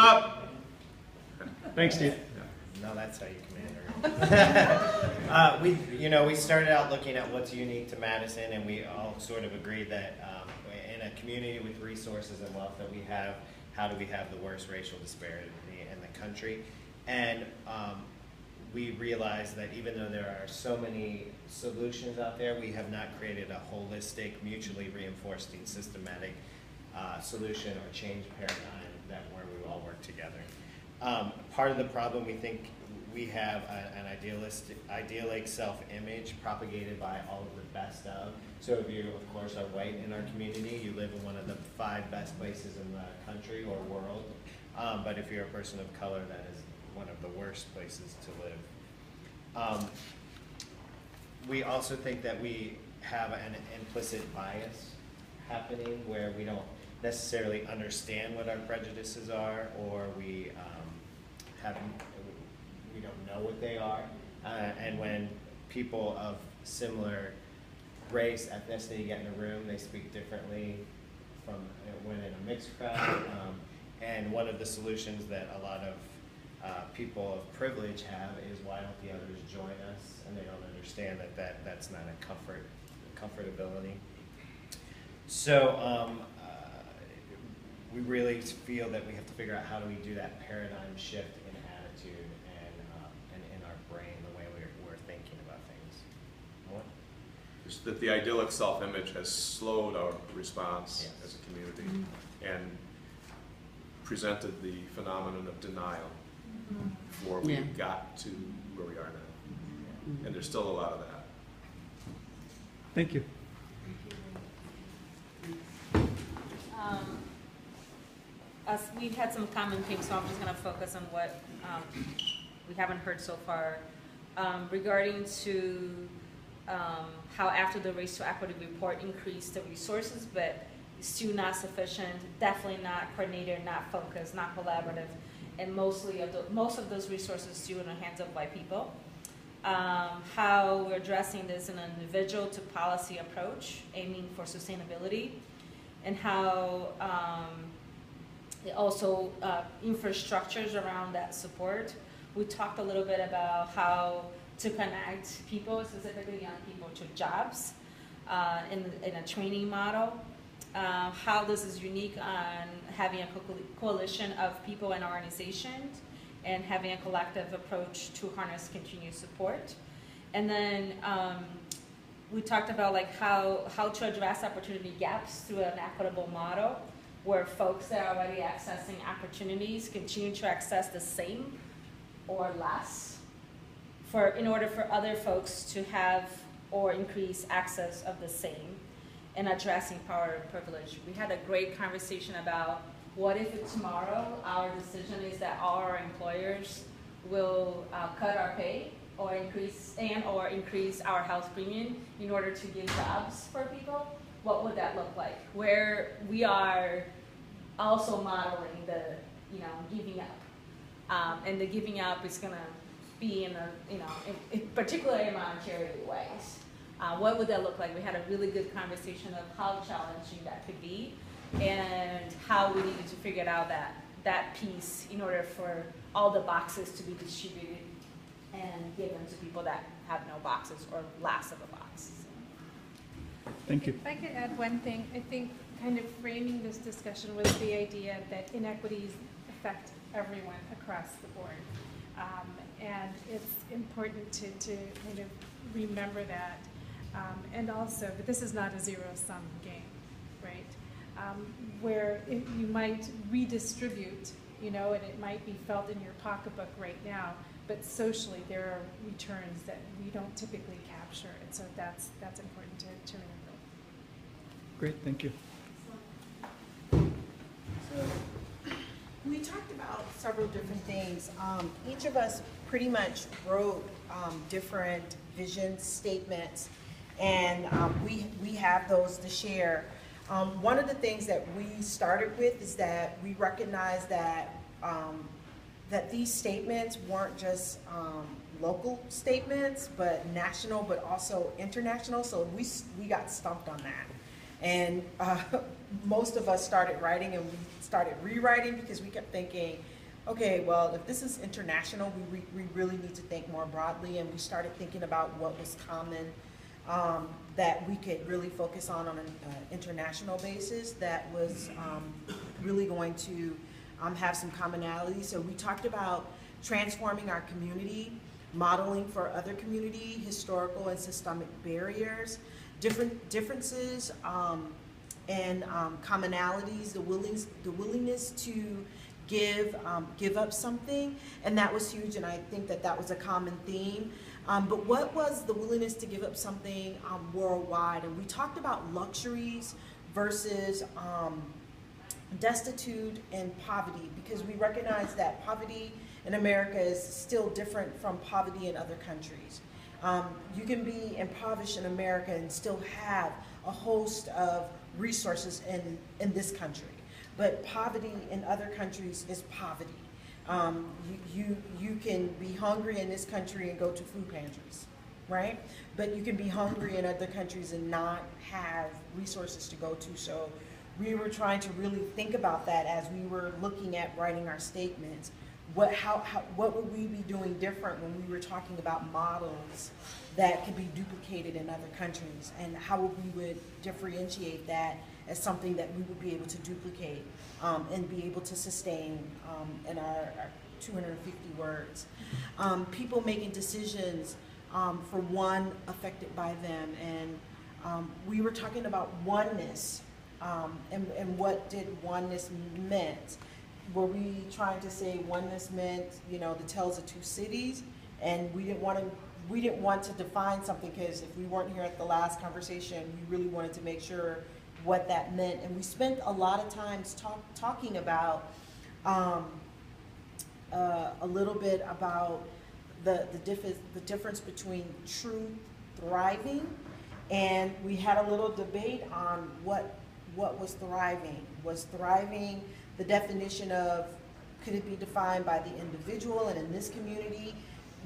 up. Thanks, Steve. No, that's how you command her. We started out looking at what's unique to Madison, and we all sort of agreed that in a community with resources and wealth that we have, how do we have the worst racial disparity in the country? And we realized that even though there are so many solutions out there, we have not created a holistic, mutually reinforcing, systematic solution or change paradigm where we all work together. Part of the problem, we think we have an idyllic self-image propagated by all of the best of. So if you, of course, are white in our community, you live in one of the 5 best places in the country or world. But if you're a person of color, that is one of the worst places to live. We also think that we have an implicit bias happening where we don't necessarily understand what our prejudices are, or we don't know what they are. And when people of similar race, ethnicity get in a room, they speak differently from when in a mixed crowd. And one of the solutions that a lot of people of privilege have is, why don't the others join us? And they don't understand that that's not a comfortability. So we really feel that we have to figure out how do we do that paradigm shift in attitude and in our brain, the way we're thinking about things. What? Just that the idyllic self-image has slowed our response as a community and presented the phenomenon of denial before we got to where we are now. And there's still a lot of that. Thank you. We've had some common themes, so I'm just going to focus on what we haven't heard so far. Regarding to how after the Race to Equity report increased the resources, but still not sufficient, definitely not coordinated, not focused, not collaborative, and most of those resources still in the hands of white people. How we're addressing this in an individual to policy approach, aiming for sustainability, and how also infrastructures around that support. We talked a little bit about how to connect people, specifically young people, to jobs in a training model. How this is unique on having a coalition of people and organizations and having a collective approach to harness continued support. And then we talked about like how to address opportunity gaps through an equitable model where folks that are already accessing opportunities continue to access the same or less in order for other folks to have or increase access of the same, and addressing power and privilege. We had a great conversation about what if tomorrow our decision is that all our employers will cut our pay or increase our health premium in order to give jobs for people? What would that look like? Where we are also modeling the giving up, and the giving up is going to be in particularly in monetary ways. What would that look like? We had a really good conversation of how challenging that could be, and how we needed to figure out that piece in order for all the boxes to be distributed and given to people that have no boxes or less of a box. Thank you. If I could add one thing, I think kind of framing this discussion was the idea that inequities affect everyone across the board. And it's important to kind of remember that. And also, but this is not a zero-sum game, right? Where you might redistribute, and it might be felt in your pocketbook right now, but socially there are returns that we don't typically capture, and so that's important to remember. Great, thank you. So we talked about several different things. Each of us pretty much wrote different vision statements, and we have those to share. One of the things that we started with is that we recognize that that these statements weren't just local statements, but national, but also international. So we got stumped on that. And most of us started writing, and we started rewriting because we kept thinking okay, well, if this is international, we really need to think more broadly, and we started thinking about what was common that we could really focus on an international basis that was really going to have some commonality. So we talked about transforming our community, modeling for other community, historical and systemic barriers, differences and commonalities, the willingness to give up something, and that was huge, and I think that was a common theme. But what was the willingness to give up something worldwide? And we talked about luxuries versus destitute and poverty, because we recognize that poverty in America is still different from poverty in other countries. You can be impoverished in America and still have a host of resources in this country. But poverty in other countries is poverty. You can be hungry in this country and go to food pantries, right? But you can be hungry in other countries and not have resources to go to. So we were trying to really think about that as we were looking at writing our statements. What would we be doing different when we were talking about models that could be duplicated in other countries, and how we would differentiate that as something that we would be able to duplicate and be able to sustain in our 250 words. People making decisions for one affected by them, and we were talking about oneness and what did oneness meant. Were we trying to say oneness meant, you know, the tales of two cities, and we didn't want to define something, because if we weren't here at the last conversation, we really wanted to make sure what that meant. And we spent a lot of times talking about a little bit about the difference between true thriving, and we had a little debate on what was thriving. Was thriving the definition of, could it be defined by the individual? And in this community,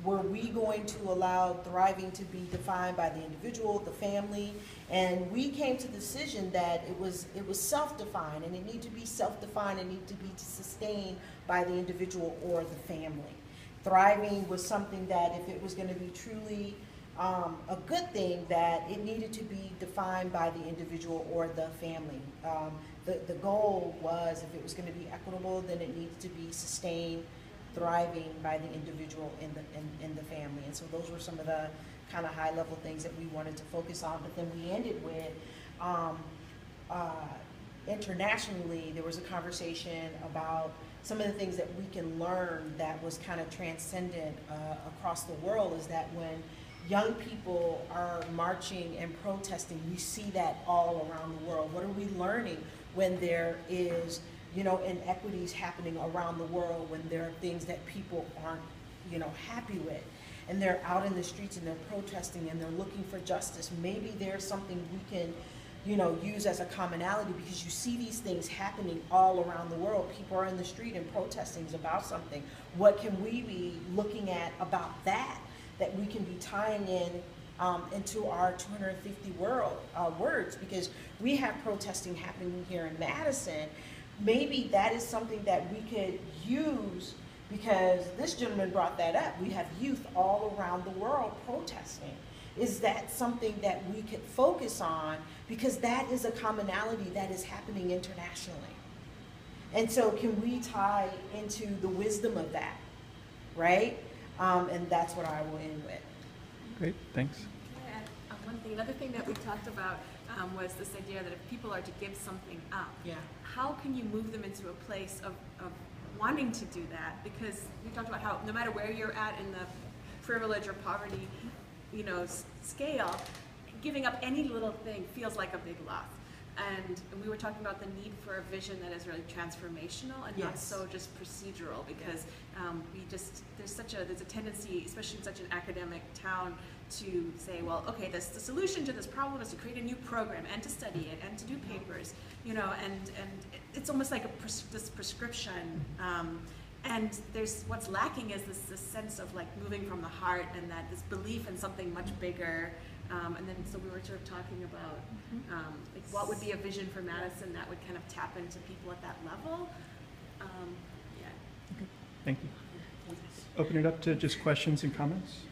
were we going to allow thriving to be defined by the individual, the family? And we came to the decision that it was self-defined, and it needed to be self-defined and needed to be sustained by the individual or the family. Thriving was something that, if it was going to be truly a good thing, that it needed to be defined by the individual or the family. The goal was, if it was going to be equitable, then it needed to be sustained, thriving by the individual in the family. And so those were some of the kind of high level things that we wanted to focus on. But then we ended with, internationally, there was a conversation about some of the things that we can learn that was kind of transcendent across the world, is that when young people are marching and protesting, we see that all around the world. What are we learning when there is, you know, inequities happening around the world, when there are things that people aren't, you know, happy with, and they're out in the streets and they're protesting and they're looking for justice? Maybe there's something we can, you know, use as a commonality, because you see these things happening all around the world. People are in the street and protesting about something. What can we be looking at about that we can be tying in into our 250 words? Because we have protesting happening here in Madison. Maybe that is something that we could use, because this gentleman brought that up. We have youth all around the world protesting. Is that something that we could focus on? Because that is a commonality that is happening internationally. And so can we tie into the wisdom of that, right? And that's what I will end with. Great, thanks. One thing, another thing that we talked about was this idea that if people are to give something up, Yeah. how can you move them into a place of wanting to do that? Because we talked about how no matter where you're at in the privilege or poverty, you know, scale, giving up any little thing feels like a big loss. And we were talking about the need for a vision that is really transformational and not Yes. so just procedural, because there's a tendency, especially in such an academic town, to say, well, okay, the solution to this problem is to create a new program and to study it and to do papers, you know, and it's almost like this prescription. And there's what's lacking is this sense of like moving from the heart, and that this belief in something much bigger. And then so we were sort of talking about like what would be a vision for Madison that would kind of tap into people at that level. Yeah. Thank you. Open it up to just questions and comments.